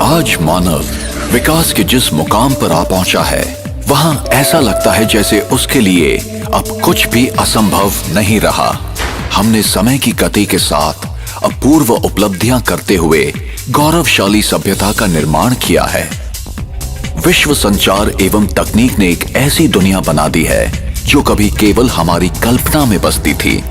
आज मानव विकास के जिस मुकाम पर आ पहुंचा है, वहां ऐसा लगता है जैसे उसके लिए अब कुछ भी असंभव नहीं रहा। हमने समय की गति के साथ अपूर्व उपलब्धियां करते हुए गौरवशाली सभ्यता का निर्माण किया है। विश्व संचार एवं तकनीक ने एक ऐसी दुनिया बना दी है जो कभी केवल हमारी कल्पना में बसती थी।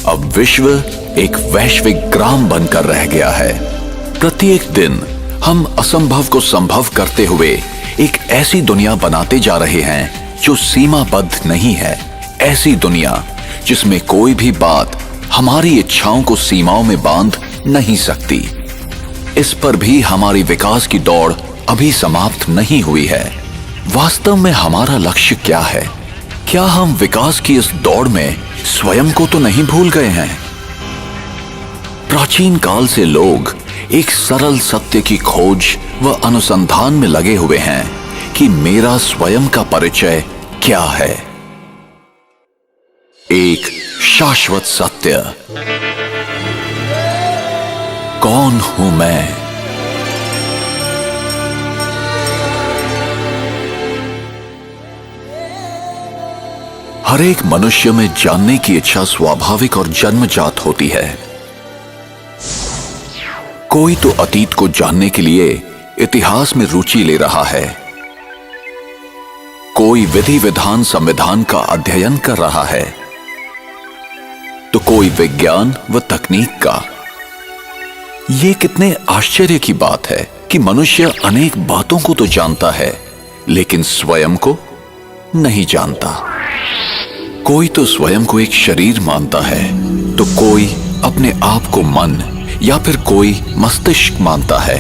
अब विश्व एक वैश्विक ग्राम बनकर रह गया है। प्रत्येक दिन हम असंभव को संभव करते हुए एक ऐसी दुनिया बनाते जा रहे हैं जो सीमाबद्ध नहीं है। ऐसी दुनिया जिसमें कोई भी बात हमारी इच्छाओं को सीमाओं में बांध नहीं सकती। इस पर भी हमारी विकास की दौड़ अभी समाप्त नहीं हुई है। वास्तव में हमारा लक्ष्य क्या है? क्या हम विकास की इस दौड़ में स्वयं को तो नहीं भूल गए हैं? प्राचीन काल से लोग एक सरल सत्य की खोज व अनुसंधान में लगे हुए हैं कि मेरा स्वयं का परिचय क्या है। एक शाश्वत सत्य, कौन हूं मैं? हर एक मनुष्य में जानने की इच्छा स्वाभाविक और जन्मजात होती है। कोई तो अतीत को जानने के लिए इतिहास में रुचि ले रहा है, कोई विधि विधान संविधान का अध्ययन कर रहा है, तो कोई विज्ञान व तकनीक का। यह कितने आश्चर्य की बात है कि मनुष्य अनेक बातों को तो जानता है लेकिन स्वयं को नहीं जानता। कोई तो स्वयं को एक शरीर मानता है, तो कोई अपने आप को मन या फिर कोई मस्तिष्क मानता है।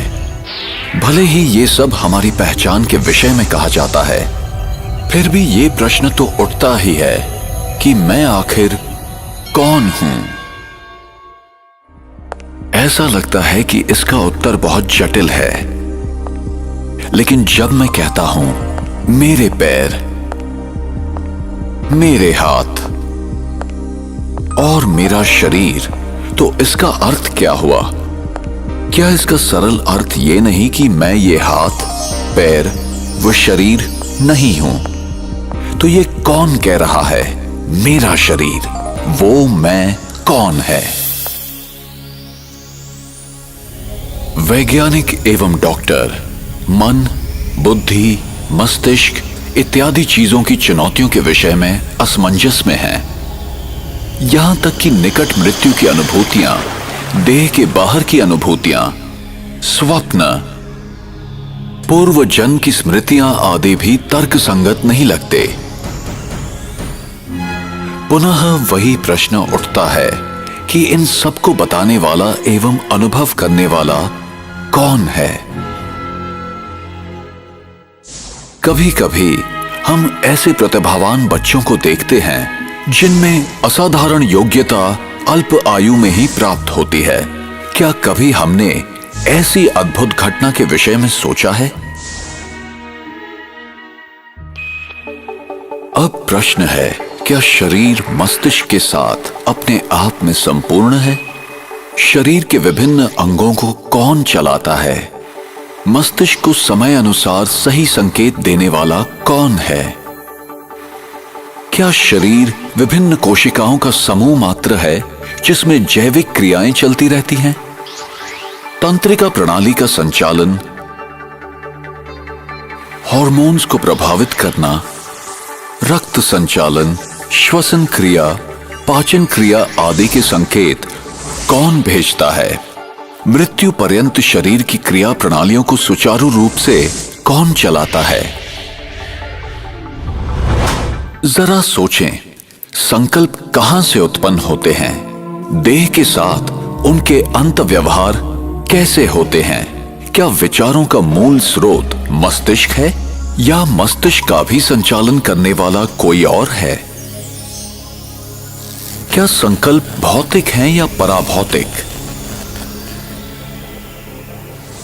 भले ही ये सब हमारी पहचान के विषय में कहा जाता है, फिर भी ये प्रश्न तो उठता ही है कि मैं आखिर कौन हूं? ऐसा लगता है कि इसका उत्तर बहुत जटिल है, लेकिन जब मैं कहता हूं मेरे पैर, मेरे हाथ और मेरा शरीर, तो इसका अर्थ क्या हुआ? क्या इसका सरल अर्थ ये नहीं कि मैं ये हाथ, पैर व शरीर नहीं हूं? तो ये कौन कह रहा है मेरा शरीर? वो मैं कौन है? वैज्ञानिक एवं डॉक्टर मन, बुद्धि, मस्तिष्क इत्यादि चीजों की चुनौतियों के विषय में असमंजस में हैं। यहां तक कि निकट मृत्यु की अनुभूतियां, देह के बाहर की अनुभूतियां, स्वप्न, पूर्व जन्म की स्मृतियां आदि भी तर्क संगत नहीं लगते। पुनः वही प्रश्न उठता है कि इन सबको बताने वाला एवं अनुभव करने वाला कौन है? कभी कभी हम ऐसे प्रतिभावान बच्चों को देखते हैं जिनमें असाधारण योग्यता अल्प आयु में ही प्राप्त होती है। क्या कभी हमने ऐसी अद्भुत घटना के विषय में सोचा है? अब प्रश्न है, क्या शरीर मस्तिष्क के साथ अपने आप में संपूर्ण है? शरीर के विभिन्न अंगों को कौन चलाता है? मस्तिष्क को समय अनुसार सही संकेत देने वाला कौन है? क्या शरीर विभिन्न कोशिकाओं का समूह मात्र है जिसमें जैविक क्रियाएं चलती रहती हैं? तंत्रिका प्रणाली का संचालन, हार्मोन्स को प्रभावित करना, रक्त संचालन, श्वसन क्रिया, पाचन क्रिया आदि के संकेत कौन भेजता है? मृत्यु पर्यंत शरीर की क्रिया प्रणालियों को सुचारू रूप से कौन चलाता है? जरा सोचें, संकल्प कहां से उत्पन्न होते हैं? देह के साथ उनके अंत व्यवहार कैसे होते हैं? क्या विचारों का मूल स्रोत मस्तिष्क है या मस्तिष्क का भी संचालन करने वाला कोई और है? क्या संकल्प भौतिक हैं या पराभौतिक?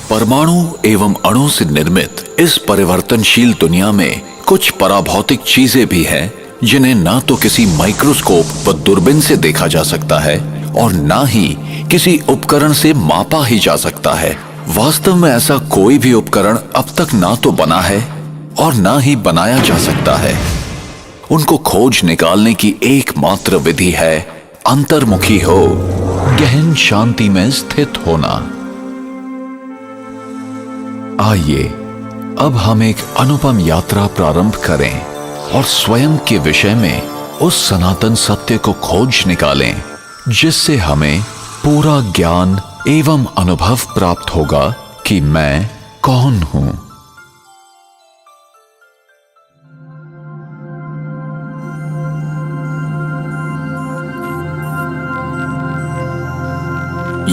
परमाणु एवं अणु से निर्मित इस परिवर्तनशील दुनिया में कुछ पराभौतिक चीजें भी हैं जिन्हें ना तो किसी माइक्रोस्कोप व दूरबीन से देखा जा सकता है और ना ही किसी उपकरण से मापा ही जा सकता है। वास्तव में ऐसा कोई भी उपकरण अब तक ना तो बना है और ना ही बनाया जा सकता है। उनको खोज निकालने की एकमात्र विधि है अंतर्मुखी हो, गहन शांति में स्थित होना। आइए अब हम एक अनुपम यात्रा प्रारंभ करें और स्वयं के विषय में उस सनातन सत्य को खोज निकालें जिससे हमें पूरा ज्ञान एवं अनुभव प्राप्त होगा कि मैं कौन हूं।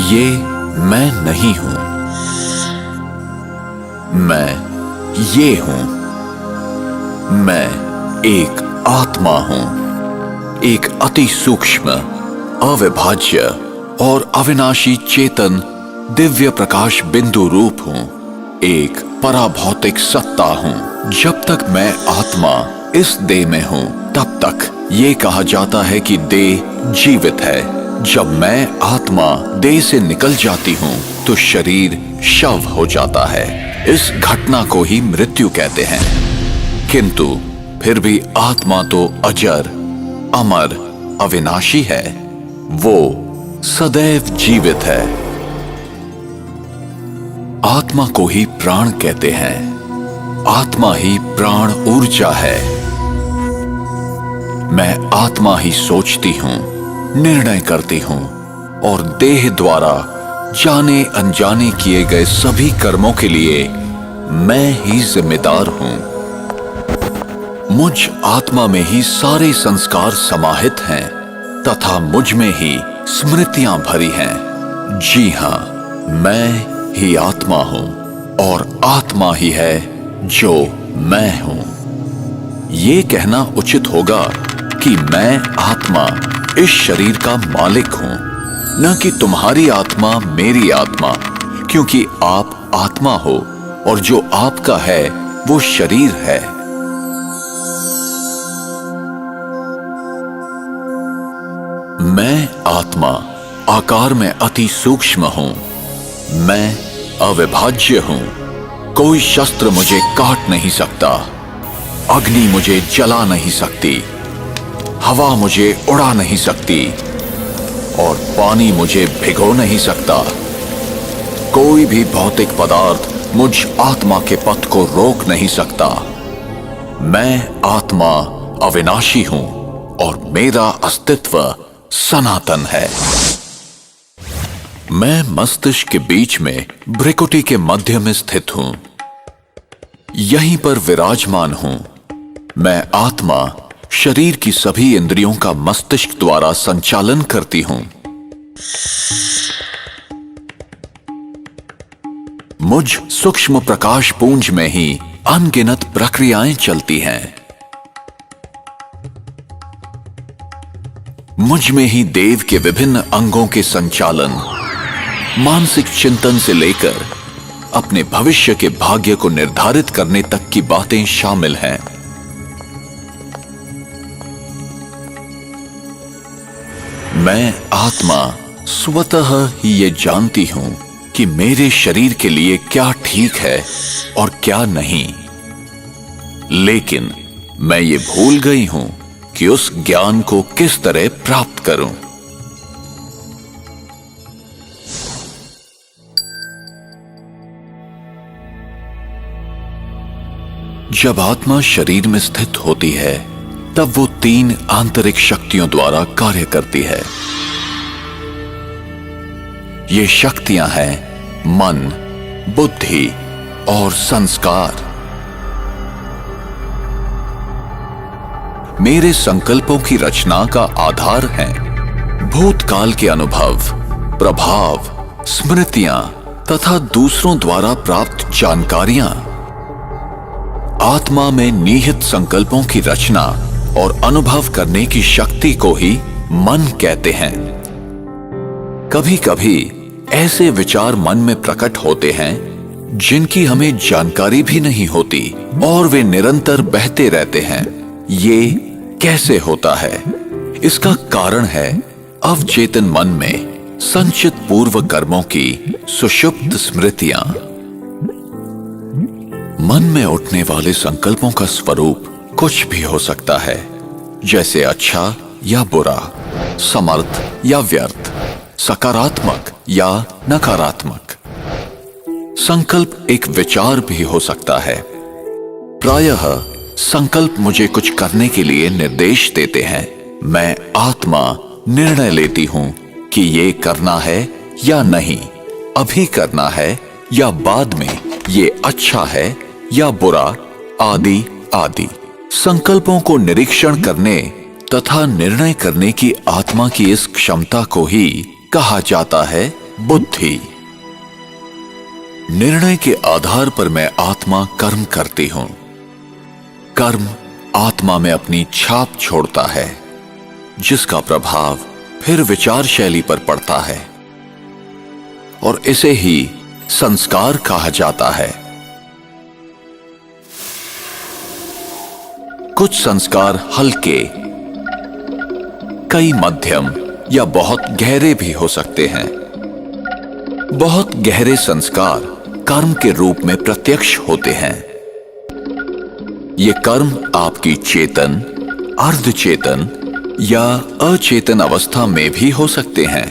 ये मैं नहीं हूं, मैं ये हूं। मैं एक आत्मा हूं, एक अति सूक्ष्म, अविभाज्य और अविनाशी चेतन दिव्य प्रकाश बिंदु रूप हूं, एक पराभौतिक सत्ता हूं। जब तक मैं आत्मा इस देह में हूं तब तक ये कहा जाता है कि देह जीवित है। जब मैं आत्मा देह से निकल जाती हूं तो शरीर शव हो जाता है। इस घटना को ही मृत्यु कहते हैं। किंतु फिर भी आत्मा तो अजर, अमर, अविनाशी है। वो सदैव जीवित है। आत्मा को ही प्राण कहते हैं। आत्मा ही प्राण ऊर्जा है। मैं आत्मा ही सोचती हूं, निर्णय करती हूं और देह द्वारा जाने अनजाने किए गए सभी कर्मों के लिए मैं ही जिम्मेदार हूं। मुझ आत्मा में ही सारे संस्कार समाहित हैं तथा मुझ में ही स्मृतियां भरी हैं। जी हां, मैं ही आत्मा हूं और आत्मा ही है जो मैं हूं। ये कहना उचित होगा कि मैं आत्मा इस शरीर का मालिक हूं, न कि तुम्हारी आत्मा मेरी आत्मा, क्योंकि आप आत्मा हो और जो आपका है वो शरीर है। मैं आत्मा आकार में अति सूक्ष्म हूं। मैं अविभाज्य हूं। कोई शस्त्र मुझे काट नहीं सकता, अग्नि मुझे जला नहीं सकती, हवा मुझे उड़ा नहीं सकती और पानी मुझे भिगो नहीं सकता। कोई भी भौतिक पदार्थ मुझ आत्मा के पथ को रोक नहीं सकता। मैं आत्मा अविनाशी हूं और मेरा अस्तित्व सनातन है। मैं मस्तिष्क के बीच में भ्रिकुटी के मध्य में स्थित हूं। यहीं पर विराजमान हूं। मैं आत्मा शरीर की सभी इंद्रियों का मस्तिष्क द्वारा संचालन करती हूं। मुझ सूक्ष्म प्रकाश पुंज में ही अनगिनत प्रक्रियाएं चलती हैं। मुझ में ही देव के विभिन्न अंगों के संचालन, मानसिक चिंतन से लेकर अपने भविष्य के भाग्य को निर्धारित करने तक की बातें शामिल हैं। मैं आत्मा स्वतः ही ये जानती हूं कि मेरे शरीर के लिए क्या ठीक है और क्या नहीं, लेकिन मैं ये भूल गई हूं कि उस ज्ञान को किस तरह प्राप्त करूं। जब आत्मा शरीर में स्थित होती है तब वो 3 आंतरिक शक्तियों द्वारा कार्य करती है। ये शक्तियां हैं मन, बुद्धि और संस्कार। मेरे संकल्पों की रचना का आधार है भूतकाल के अनुभव, प्रभाव, स्मृतियां तथा दूसरों द्वारा प्राप्त जानकारियां। आत्मा में निहित संकल्पों की रचना और अनुभव करने की शक्ति को ही मन कहते हैं। कभी कभी ऐसे विचार मन में प्रकट होते हैं जिनकी हमें जानकारी भी नहीं होती और वे निरंतर बहते रहते हैं। ये कैसे होता है? इसका कारण है अवचेतन मन में संचित पूर्व कर्मों की सुषुप्त स्मृतियां। मन में उठने वाले संकल्पों का स्वरूप कुछ भी हो सकता है, जैसे अच्छा या बुरा, समर्थ या व्यर्थ, सकारात्मक या नकारात्मक। संकल्प एक विचार भी हो सकता है। प्रायः संकल्प मुझे कुछ करने के लिए निर्देश देते हैं। मैं आत्मा निर्णय लेती हूं कि ये करना है या नहीं, अभी करना है या बाद में, ये अच्छा है या बुरा, आदि आदि। संकल्पों को निरीक्षण करने तथा निर्णय करने की आत्मा की इस क्षमता को ही कहा जाता है बुद्धि। निर्णय के आधार पर मैं आत्मा कर्म करती हूं। कर्म आत्मा में अपनी छाप छोड़ता है, जिसका प्रभाव फिर विचार शैली पर पड़ता है और इसे ही संस्कार कहा जाता है। कुछ संस्कार हल्के, कई मध्यम या बहुत गहरे भी हो सकते हैं। बहुत गहरे संस्कार कर्म के रूप में प्रत्यक्ष होते हैं। ये कर्म आपकी चेतन, अर्धचेतन या अचेतन अवस्था में भी हो सकते हैं।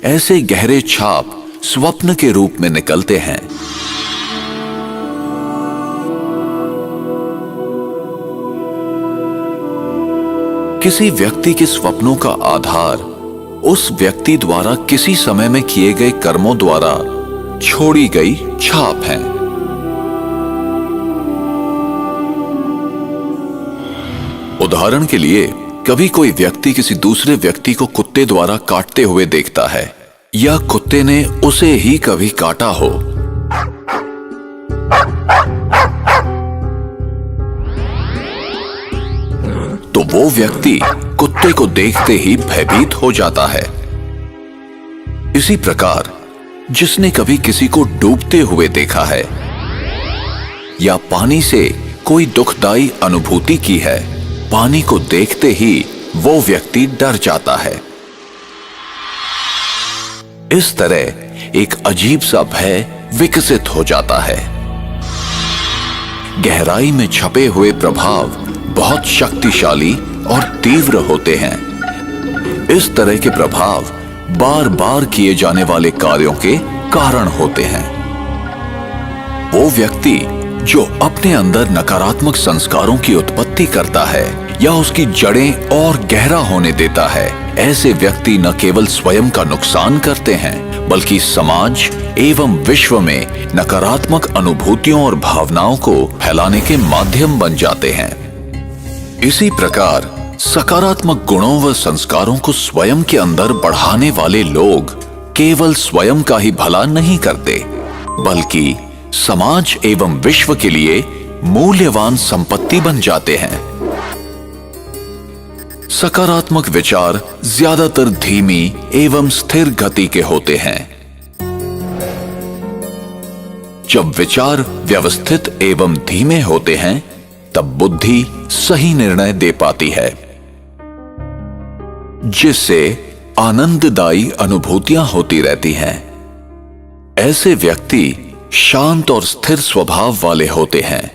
ऐसे गहरे छाप स्वप्न के रूप में निकलते हैं। किसी व्यक्ति के स्वप्नों का आधार उस व्यक्ति द्वारा किसी समय में किए गए कर्मों द्वारा छोड़ी गई छाप है। उदाहरण के लिए, कभी कोई व्यक्ति किसी दूसरे व्यक्ति को कुत्ते द्वारा काटते हुए देखता है या कुत्ते ने उसे ही कभी काटा हो। तो वो व्यक्ति कुत्ते को देखते ही भयभीत हो जाता है। इसी प्रकार जिसने कभी किसी को डूबते हुए देखा है या पानी से कोई दुखदाई अनुभूति की है, पानी को देखते ही वो व्यक्ति डर जाता है। इस तरह एक अजीब सा भय विकसित हो जाता है। गहराई में छपे हुए प्रभाव बहुत शक्तिशाली और तीव्र होते हैं। इस तरह के प्रभाव बार बार किए जाने वाले कार्यों के कारण होते हैं। वो व्यक्ति जो अपने अंदर नकारात्मक संस्कारों की उत्पत्ति करता है या उसकी जड़ें और गहरा होने देता है, ऐसे व्यक्ति न केवल स्वयं का नुकसान करते हैं बल्कि समाज एवं विश्व में नकारात्मक अनुभूतियों और भावनाओं को फैलाने के माध्यम बन जाते हैं। इसी प्रकार सकारात्मक गुणों व संस्कारों को स्वयं के अंदर बढ़ाने वाले लोग केवल स्वयं का ही भला नहीं करते बल्कि समाज एवं विश्व के लिए मूल्यवान संपत्ति बन जाते हैं। सकारात्मक विचार ज्यादातर धीमी एवं स्थिर गति के होते हैं। जब विचार व्यवस्थित एवं धीमे होते हैं तब बुद्धि सही निर्णय दे पाती है। जिससे आनंददायी अनुभूतियां होती रहती हैं। ऐसे व्यक्ति शांत और स्थिर स्वभाव वाले होते हैं।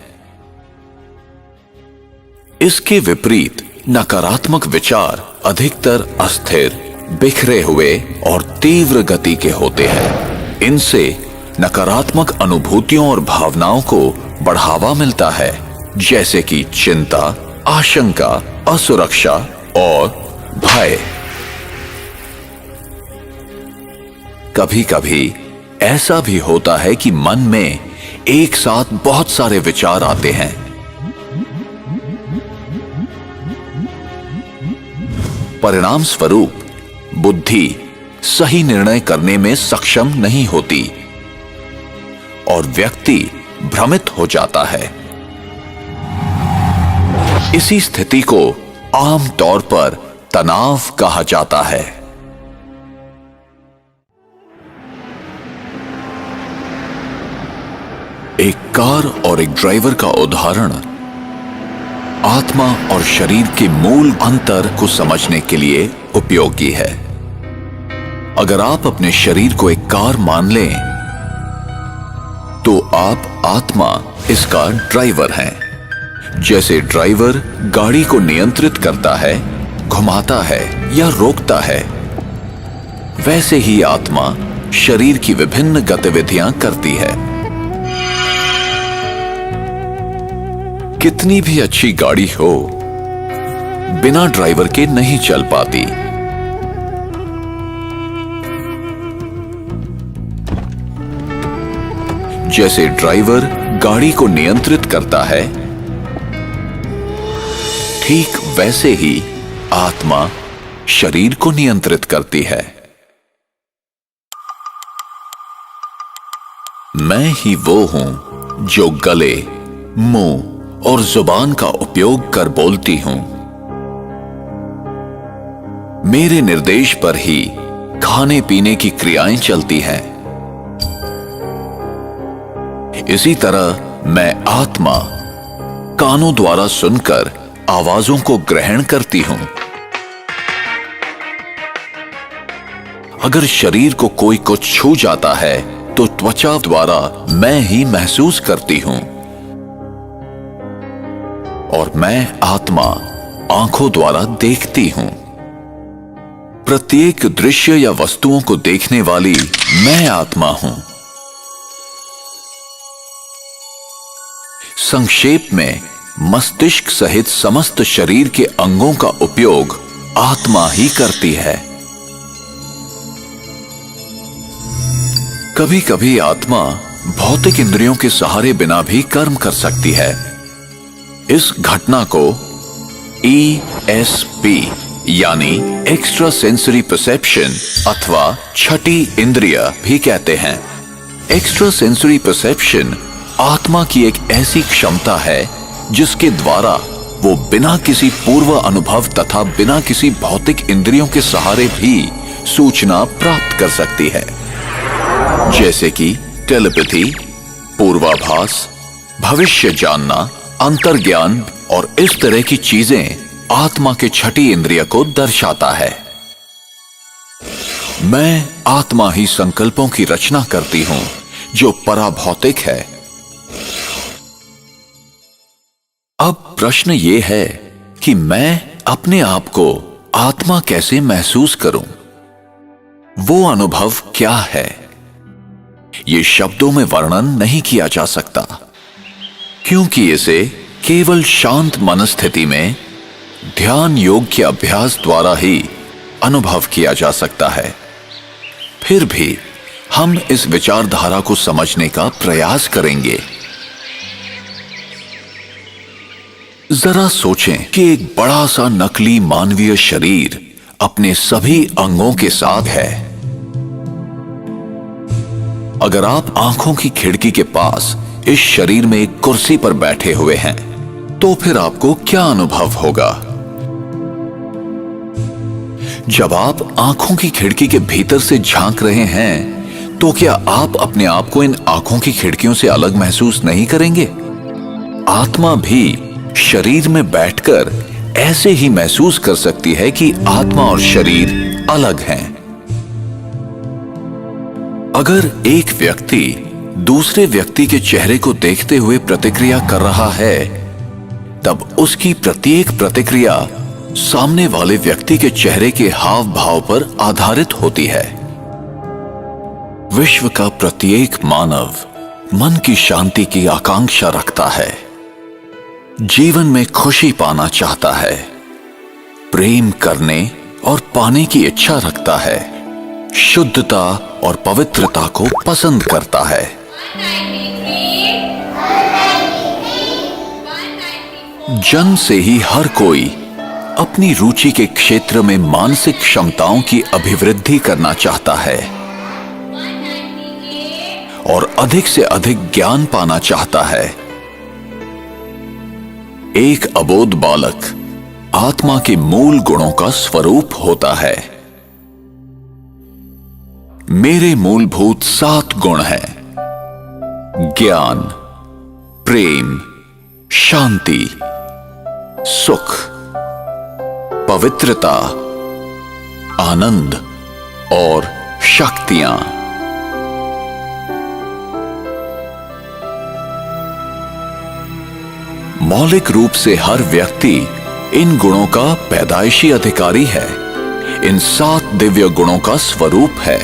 इसके विपरीत नकारात्मक विचार अधिकतर अस्थिर, बिखरे हुए और तीव्र गति के होते हैं। इनसे नकारात्मक अनुभूतियों और भावनाओं को बढ़ावा मिलता है, जैसे कि चिंता, आशंका, असुरक्षा और भय। कभी कभी ऐसा भी होता है कि मन में एक साथ बहुत सारे विचार आते हैं। परिणाम स्वरूप बुद्धि सही निर्णय करने में सक्षम नहीं होती और व्यक्ति भ्रमित हो जाता है। इसी स्थिति को आम तौर पर तनाव कहा जाता है। एक कार और एक ड्राइवर का उदाहरण आत्मा और शरीर के मूल अंतर को समझने के लिए उपयोगी है। अगर आप अपने शरीर को एक कार मान लें, तो आप आत्मा इसका ड्राइवर हैं। जैसे ड्राइवर गाड़ी को नियंत्रित करता है, घुमाता है या रोकता है, वैसे ही आत्मा शरीर की विभिन्न गतिविधियां करती है। कितनी भी अच्छी गाड़ी हो, बिना ड्राइवर के नहीं चल पाती। जैसे ड्राइवर गाड़ी को नियंत्रित करता है, ठीक वैसे ही आत्मा शरीर को नियंत्रित करती है। मैं ही वो हूं जो गले, मुंह और जुबान का उपयोग कर बोलती हूं। मेरे निर्देश पर ही खाने पीने की क्रियाएं चलती हैं। इसी तरह मैं आत्मा कानों द्वारा सुनकर आवाजों को ग्रहण करती हूं। अगर शरीर को कोई कुछ छू जाता है तो त्वचा द्वारा मैं ही महसूस करती हूं और मैं आत्मा आंखों द्वारा देखती हूं। प्रत्येक दृश्य या वस्तुओं को देखने वाली मैं आत्मा हूं। संक्षेप में मस्तिष्क सहित समस्त शरीर के अंगों का उपयोग आत्मा ही करती है। कभी कभी आत्मा भौतिक इंद्रियों के सहारे बिना भी कर्म कर सकती है। इस घटना को ESP यानी एक्स्ट्रा सेंसरी परसेप्शन अथवा छठी इंद्रिय भी कहते हैं। एक्स्ट्रा सेंसरी परसेप्शन आत्मा की एक ऐसी क्षमता है जिसके द्वारा वो बिना किसी पूर्व अनुभव तथा बिना किसी भौतिक इंद्रियों के सहारे भी सूचना प्राप्त कर सकती है, जैसे कि टेलीपैथी, पूर्वाभास, भविष्य जानना, अंतर्ज्ञान और इस तरह की चीजें आत्मा के छठी इंद्रिय को दर्शाता है। मैं आत्मा ही संकल्पों की रचना करती हूं जो पराभौतिक है। अब प्रश्न यह है कि मैं अपने आप को आत्मा कैसे महसूस करूं? वो अनुभव क्या है? ये शब्दों में वर्णन नहीं किया जा सकता, क्योंकि इसे केवल शांत मनस्थिति में ध्यान योग के अभ्यास द्वारा ही अनुभव किया जा सकता है। फिर भी हम इस विचारधारा को समझने का प्रयास करेंगे। जरा सोचें कि एक बड़ा सा नकली मानवीय शरीर अपने सभी अंगों के साथ है। अगर आप आंखों की खिड़की के पास इस शरीर में एक कुर्सी पर बैठे हुए हैं, तो फिर आपको क्या अनुभव होगा? जब आप आंखों की खिड़की के भीतर से झांक रहे हैं, तो क्या आप अपने आप को इन आंखों की खिड़कियों से अलग महसूस नहीं करेंगे? आत्मा भी शरीर में बैठकर ऐसे ही महसूस कर सकती है कि आत्मा और शरीर अलग हैं। अगर एक व्यक्ति दूसरे व्यक्ति के चेहरे को देखते हुए प्रतिक्रिया कर रहा है, तब उसकी प्रत्येक प्रतिक्रिया सामने वाले व्यक्ति के चेहरे के हाव भाव पर आधारित होती है। विश्व का प्रत्येक मानव मन की शांति की आकांक्षा रखता है, जीवन में खुशी पाना चाहता है, प्रेम करने और पाने की इच्छा रखता है, शुद्धता और पवित्रता को पसंद करता है। जन्म से ही हर कोई अपनी रुचि के क्षेत्र में मानसिक क्षमताओं की अभिवृद्धि करना चाहता है और अधिक से अधिक ज्ञान पाना चाहता है। एक अबोध बालक आत्मा के मूल गुणों का स्वरूप होता है। मेरे मूलभूत 7 गुण हैं: ज्ञान, प्रेम, शांति, सुख, पवित्रता, आनंद और शक्तियां। मौलिक रूप से हर व्यक्ति इन गुणों का पैदाइशी अधिकारी है। इन 7 दिव्य गुणों का स्वरूप है।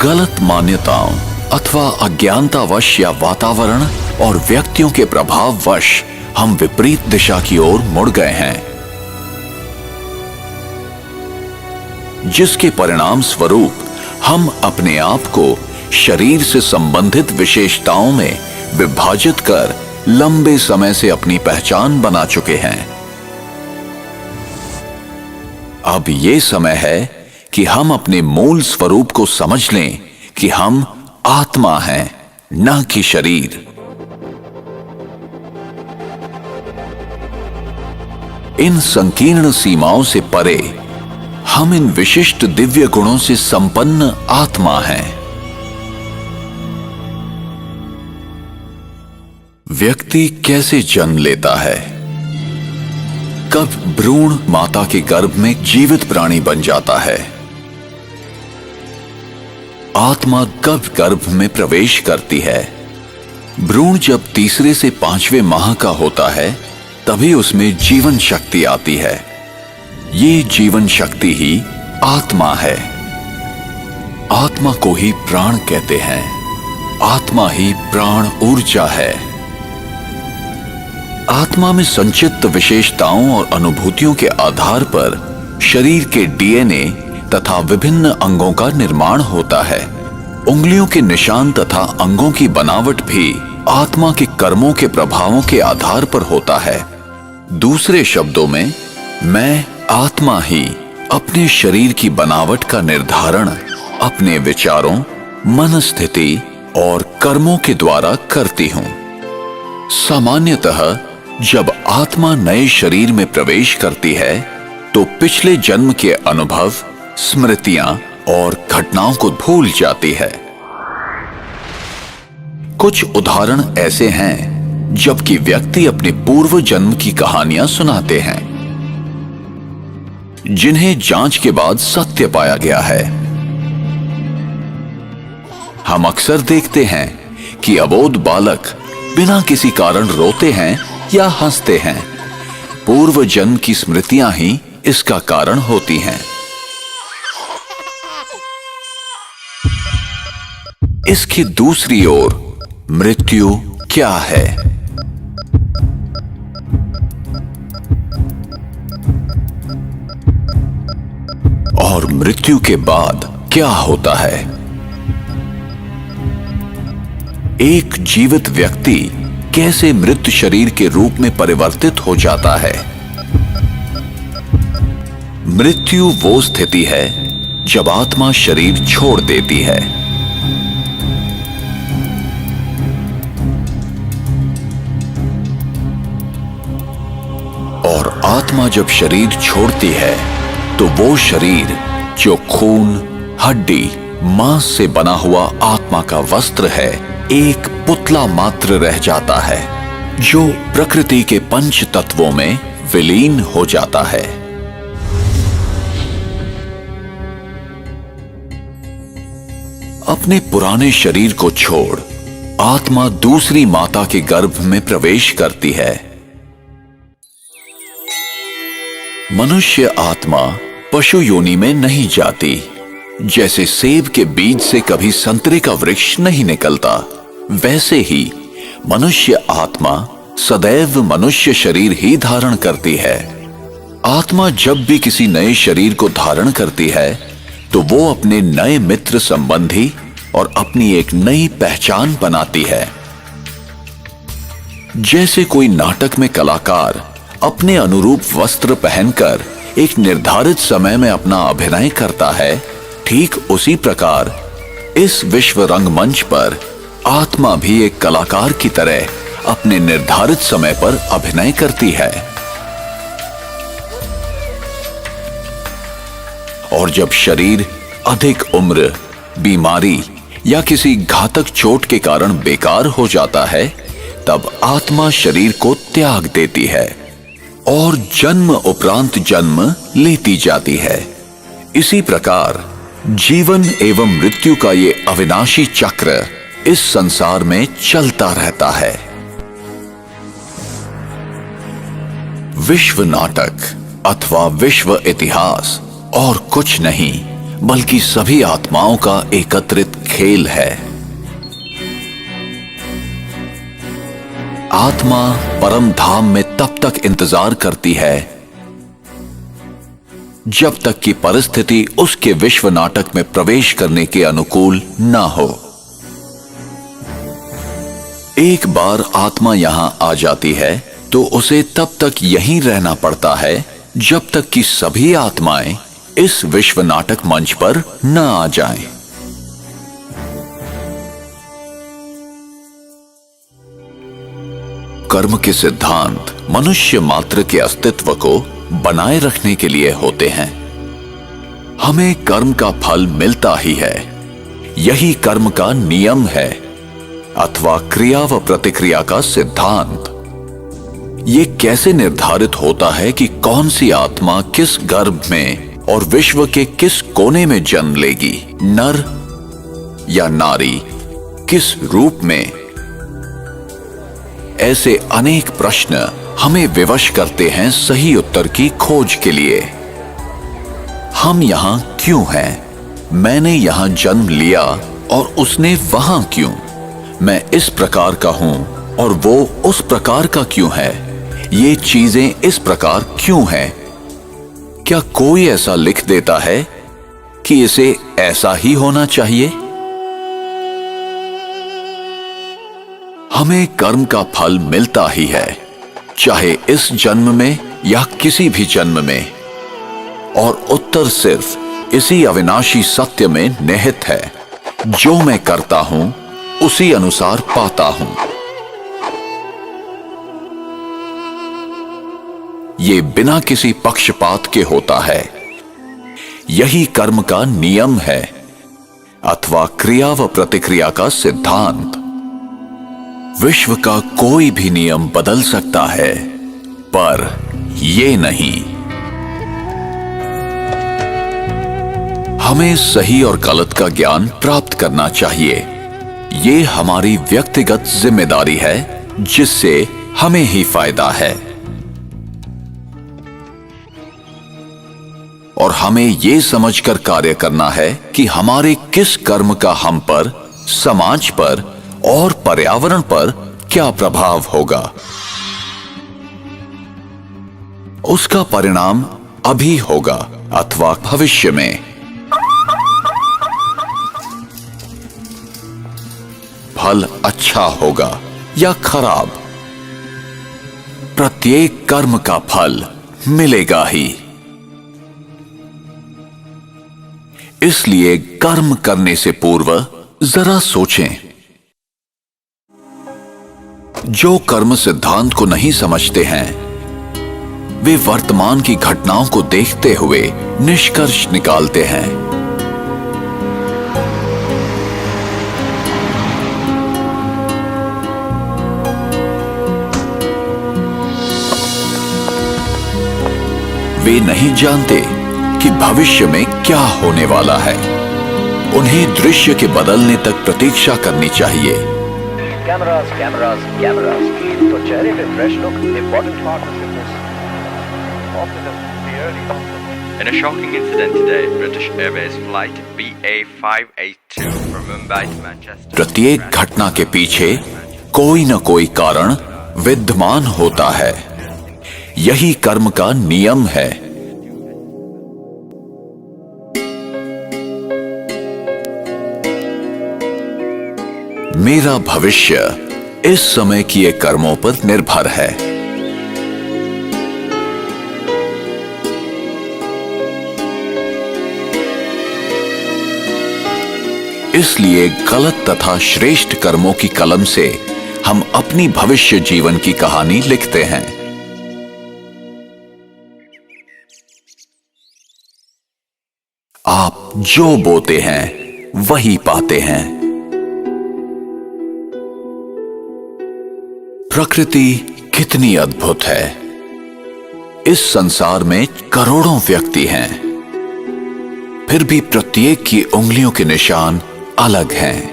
गलत मान्यताओं अथवा अज्ञानतावश या वातावरण और व्यक्तियों के प्रभाववश हम विपरीत दिशा की ओर मुड़ गए हैं, जिसके परिणाम स्वरूप हम अपने आप को शरीर से संबंधित विशेषताओं में विभाजित कर लंबे समय से अपनी पहचान बना चुके हैं। अब यह समय है कि हम अपने मूल स्वरूप को समझ लें कि हम आत्मा हैं, न कि शरीर। इन संकीर्ण सीमाओं से परे हम इन विशिष्ट दिव्य गुणों से संपन्न आत्मा हैं। व्यक्ति कैसे जन्म लेता है? कब भ्रूण माता के गर्भ में जीवित प्राणी बन जाता है? आत्मा कब गर्भ में प्रवेश करती है? भ्रूण जब तीसरे से 5वें माह का होता है, तभी उसमें जीवन शक्ति आती है। ये जीवन शक्ति ही आत्मा है। आत्मा को ही प्राण कहते हैं। आत्मा ही प्राण ऊर्जा है। आत्मा में संचित विशेषताओं और अनुभूतियों के आधार पर शरीर के डीएनए तथा विभिन्न अंगों का निर्माण होता है। उंगलियों के निशान तथा अंगों की बनावट भी आत्मा के कर्मों के प्रभावों के आधार पर होता है। दूसरे शब्दों में, मैं आत्मा ही अपने शरीर की बनावट का निर्धारण अपने विचारों, मनस्थिति और कर्मों के द्वारा करती हूं। सामान्यतः जब आत्मा नए शरीर में प्रवेश करती है, तो पिछले जन्म के अनुभव, स्मृतियां और घटनाओं को भूल जाती है। कुछ उदाहरण ऐसे हैं जबकि व्यक्ति अपने पूर्व जन्म की कहानियां सुनाते हैं, जिन्हें जांच के बाद सत्य पाया गया है। हम अक्सर देखते हैं कि अबोध बालक बिना किसी कारण रोते हैं या हंसते हैं। पूर्व जन्म की स्मृतियां ही इसका कारण होती हैं। इसकी दूसरी ओर मृत्यु क्या है? और मृत्यु के बाद क्या होता है? एक जीवित व्यक्ति कैसे मृत शरीर के रूप में परिवर्तित हो जाता है? मृत्यु वो स्थिति है जब आत्मा शरीर छोड़ देती है। और आत्मा जब शरीर छोड़ती है, तो वो शरीर जो खून, हड्डी, मांस से बना हुआ आत्मा का वस्त्र है, एक पुतला मात्र रह जाता है जो प्रकृति के पंच तत्वों में विलीन हो जाता है। अपने पुराने शरीर को छोड़ आत्मा दूसरी माता के गर्भ में प्रवेश करती है। मनुष्य आत्मा पशु योनि में नहीं जाती। जैसे सेब के बीज से कभी संतरे का वृक्ष नहीं निकलता, वैसे ही मनुष्य आत्मा सदैव मनुष्य शरीर ही धारण करती है। आत्मा जब भी किसी नए शरीर को धारण करती है तो वो अपने नए मित्र संबंधी और अपनी एक नई पहचान बनाती है। जैसे कोई नाटक में कलाकार अपने अनुरूप वस्त्र पहनकर एक निर्धारित समय में अपना अभिनय करता है, ठीक उसी प्रकार इस विश्व रंगमंच पर आत्मा भी एक कलाकार की तरह अपने निर्धारित समय पर अभिनय करती है। और जब शरीर अधिक उम्र, बीमारी या किसी घातक चोट के कारण बेकार हो जाता है, तब आत्मा शरीर को त्याग देती है और जन्म उपरांत जन्म लेती जाती है। इसी प्रकार जीवन एवं मृत्यु का ये अविनाशी चक्र इस संसार में चलता रहता है। विश्व नाटक अथवा विश्व इतिहास और कुछ नहीं बल्कि सभी आत्माओं का एकत्रित खेल है। आत्मा परम धाम में तब तक इंतजार करती है जब तक कि परिस्थिति उसके विश्व नाटक में प्रवेश करने के अनुकूल ना हो। एक बार आत्मा यहां आ जाती है तो उसे तब तक यहीं रहना पड़ता है जब तक कि सभी आत्माएं इस विश्व नाटक मंच पर न आ जाएं। कर्म के सिद्धांत मनुष्य मात्र के अस्तित्व को बनाए रखने के लिए होते हैं। हमें कर्म का फल मिलता ही है, यही कर्म का नियम है अथवा क्रिया व प्रतिक्रिया का सिद्धांत। ये कैसे निर्धारित होता है कि कौन सी आत्मा किस गर्भ में और विश्व के किस कोने में जन्म लेगी, नर या नारी, किस रूप में? ऐसे अनेक प्रश्न हमें विवश करते हैं सही उत्तर की खोज के लिए। हम यहां क्यों हैं? मैंने यहां जन्म लिया और उसने वहां क्यों? मैं इस प्रकार का हूं और वो उस प्रकार का क्यों है? ये चीजें इस प्रकार क्यों हैं? क्या कोई ऐसा लिख देता है कि इसे ऐसा ही होना चाहिए? हमें कर्म का फल मिलता ही है, चाहे इस जन्म में या किसी भी जन्म में, और उत्तर सिर्फ इसी अविनाशी सत्य में निहित है। जो मैं करता हूं उसी अनुसार पाता हूं। ये बिना किसी पक्षपात के होता है। यही कर्म का नियम है अथवा क्रिया व प्रतिक्रिया का सिद्धांत। विश्व का कोई भी नियम बदल सकता है, पर ये नहीं। हमें सही और गलत का ज्ञान प्राप्त करना चाहिए। ये हमारी व्यक्तिगत जिम्मेदारी है जिससे हमें ही फायदा है। और हमें ये समझकर कार्य करना है कि हमारे किस कर्म का हम पर, समाज पर और पर्यावरण पर क्या प्रभाव होगा। उसका परिणाम अभी होगा अथवा भविष्य में। फल अच्छा होगा या खराब, प्रत्येक कर्म का फल मिलेगा ही। इसलिए कर्म करने से पूर्व जरा सोचें। जो कर्म सिद्धांत को नहीं समझते हैं, वे वर्तमान की घटनाओं को देखते हुए निष्कर्ष निकालते हैं। वे नहीं जानते कि भविष्य में क्या होने वाला है। उन्हें दृश्य के बदलने तक प्रतीक्षा करनी चाहिए। कैमरास कैमरास कैमरास, तो चेहरे पे fresh look important part of fitness. In a shocking incident today, British Airways flight BA582 from Mumbai to Manchester. प्रत्येक घटना के पीछे कोई न कोई कारण विद्यमान होता है। यही कर्म का नियम है। मेरा भविष्य इस समय किए कर्मों पर निर्भर है। इसलिए गलत तथा श्रेष्ठ कर्मों की कलम से हम अपनी भविष्य जीवन की कहानी लिखते हैं। आप जो बोते हैं वही पाते हैं। प्रकृति कितनी अद्भुत है। इस संसार में करोड़ों व्यक्ति हैं, फिर भी प्रत्येक की उंगलियों के निशान अलग हैं।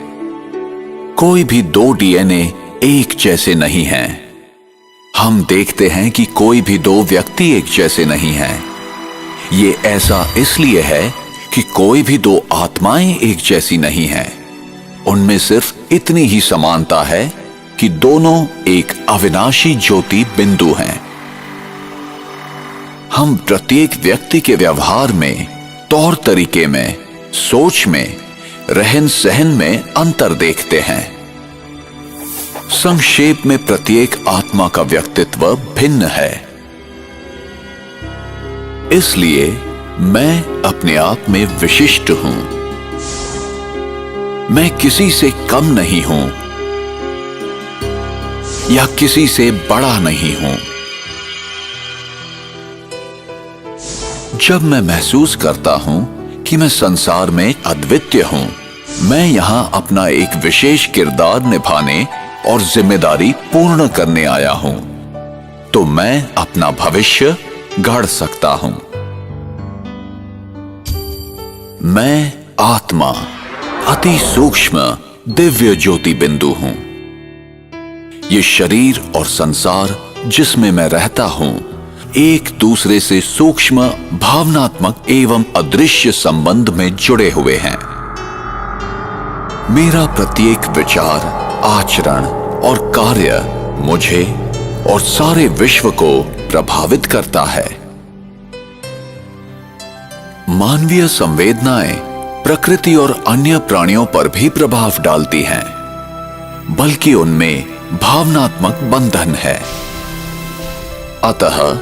कोई भी दो डीएनए एक जैसे नहीं हैं। हम देखते हैं कि कोई भी दो व्यक्ति एक जैसे नहीं हैं। ये ऐसा इसलिए है कि कोई भी दो आत्माएं एक जैसी नहीं हैं। उनमें सिर्फ इतनी ही समानता है कि दोनों एक अविनाशी ज्योति बिंदु हैं। हम प्रत्येक व्यक्ति के व्यवहार में, तौर तरीके में, सोच में, रहन सहन में अंतर देखते हैं। संक्षेप में प्रत्येक आत्मा का व्यक्तित्व भिन्न है। इसलिए मैं अपने आप में विशिष्ट हूं। मैं किसी से कम नहीं हूं या किसी से बड़ा नहीं हूं। जब मैं महसूस करता हूं कि मैं संसार में अद्वितीय हूं, मैं यहां अपना एक विशेष किरदार निभाने और जिम्मेदारी पूर्ण करने आया हूं, तो मैं अपना भविष्य गढ़ सकता हूं। मैं आत्मा, अति सूक्ष्म दिव्य ज्योति बिंदु हूं। ये शरीर और संसार जिसमें मैं रहता हूं, एक दूसरे से सूक्ष्म, भावनात्मक एवं अदृश्य संबंध में जुड़े हुए हैं। मेरा प्रत्येक विचार, आचरण और कार्य मुझे और सारे विश्व को प्रभावित करता है। मानवीय संवेदनाएं प्रकृति और अन्य प्राणियों पर भी प्रभाव डालती हैं, बल्कि उनमें भावनात्मक बंधन है। अतः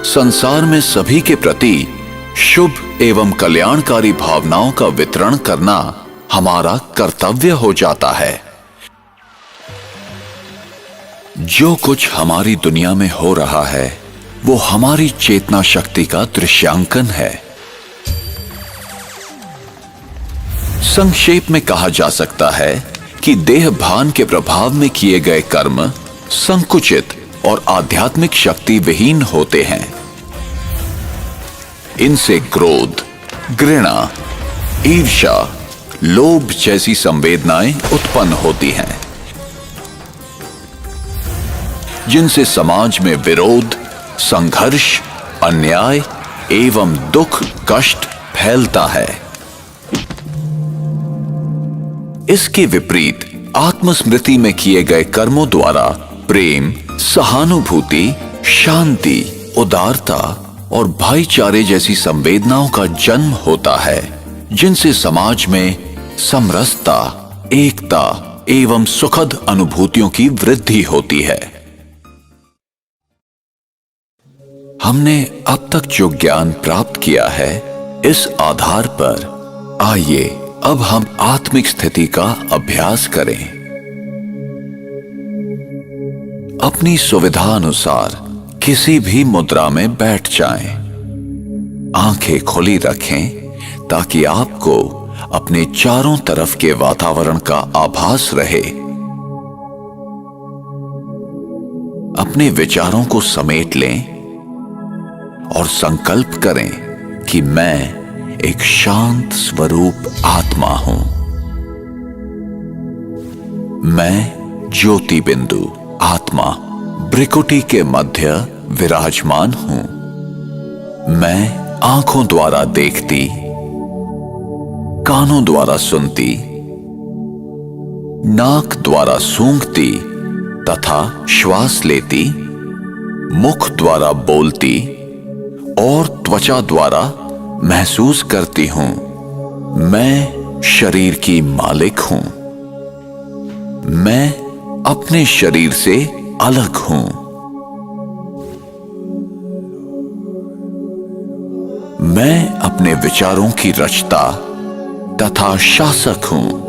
संसार में सभी के प्रति शुभ एवं कल्याणकारी भावनाओं का वितरण करना हमारा कर्तव्य हो जाता है। जो कुछ हमारी दुनिया में हो रहा है वो हमारी चेतना शक्ति का दृश्यांकन है। संक्षेप में कहा जा सकता है कि देह भान के प्रभाव में किए गए कर्म संकुचित और आध्यात्मिक शक्ति विहीन होते हैं। इनसे क्रोध, घृणा, ईर्ष्या, लोभ जैसी संवेदनाएं उत्पन्न होती हैं, जिनसे समाज में विरोध, संघर्ष, अन्याय एवं दुख, कष्ट फैलता है। इसके विपरीत आत्मस्मृति में किए गए कर्मों द्वारा प्रेम, सहानुभूति, शांति, उदारता और भाईचारे जैसी संवेदनाओं का जन्म होता है, जिनसे समाज में समरसता, एकता एवं सुखद अनुभूतियों की वृद्धि होती है। हमने अब तक जो ज्ञान प्राप्त किया है, इस आधार पर आइए अब हम आत्मिक स्थिति का अभ्यास करें। अपनी सुविधा अनुसार किसी भी मुद्रा में बैठ जाएं। आंखें खुली रखें ताकि आपको अपने चारों तरफ के वातावरण का आभास रहे। अपने विचारों को समेट लें और संकल्प करें कि मैं एक शांत स्वरूप आत्मा हूं। मैं ज्योति बिंदु आत्मा भ्रिकुटी के मध्य विराजमान हूं। मैं आंखों द्वारा देखती, कानों द्वारा सुनती, नाक द्वारा सूंघती तथा श्वास लेती, मुख द्वारा बोलती और त्वचा द्वारा महसूस करती हूं। मैं शरीर की मालिक हूं। मैं अपने शरीर से अलग हूं। मैं अपने विचारों की रचता तथा शासक हूं।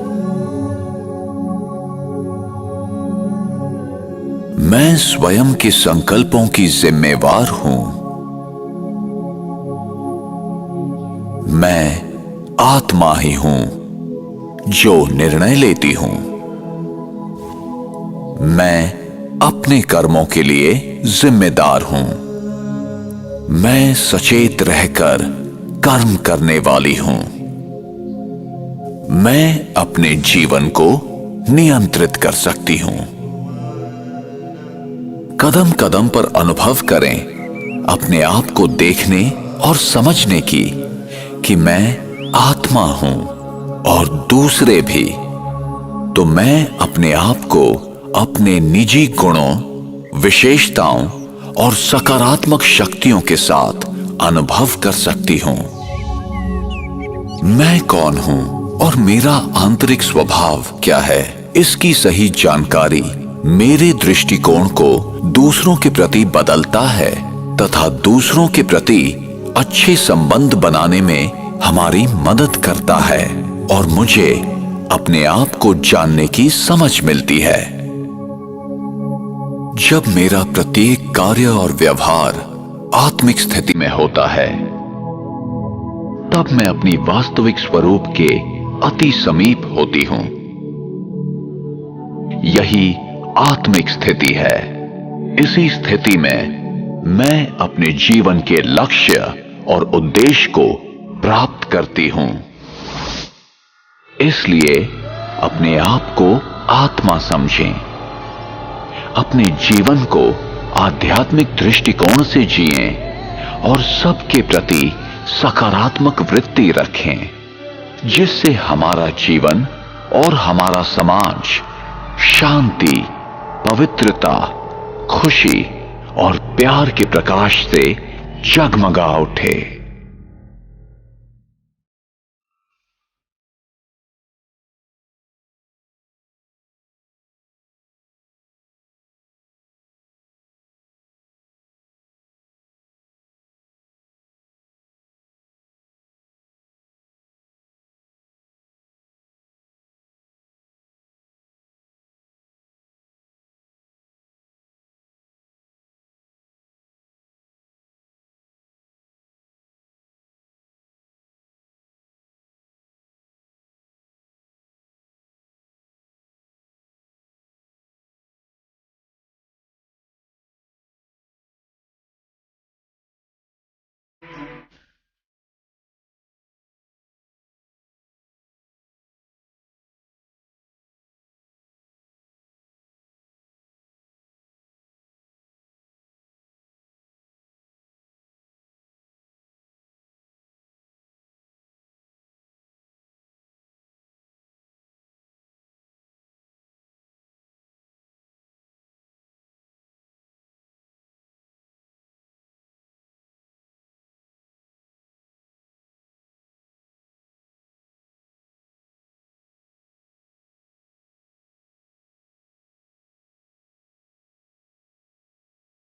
मैं स्वयं के संकल्पों की जिम्मेवार हूं। मैं आत्मा ही हूं जो निर्णय लेती हूं। मैं अपने कर्मों के लिए जिम्मेदार हूं। मैं सचेत रहकर कर्म करने वाली हूं। मैं अपने जीवन को नियंत्रित कर सकती हूं। कदम कदम पर अनुभव करें अपने आप को देखने और समझने की कि मैं आत्मा हूं और दूसरे भी। तो मैं अपने आप को अपने निजी गुणों, विशेषताओं और सकारात्मक शक्तियों के साथ अनुभव कर सकती हूं। मैं कौन हूं और मेरा आंतरिक स्वभाव क्या है, इसकी सही जानकारी मेरे दृष्टिकोण को दूसरों के प्रति बदलता है तथा दूसरों के प्रति अच्छे संबंध बनाने में हमारी मदद करता है और मुझे अपने आप को जानने की समझ मिलती है। जब मेरा प्रत्येक कार्य और व्यवहार आत्मिक स्थिति में होता है, तब मैं अपनी वास्तविक स्वरूप के अति समीप होती हूं। यही आत्मिक स्थिति है। इसी स्थिति में मैं अपने जीवन के लक्ष्य और उद्देश्य को प्राप्त करती हूं। इसलिए अपने आप को आत्मा समझें। अपने जीवन को आध्यात्मिक दृष्टिकोण से जिएं और सबके प्रति सकारात्मक वृत्ति रखें, जिससे हमारा जीवन और हमारा समाज शांति, पवित्रता, खुशी और प्यार के प्रकाश से जगमगा उठे।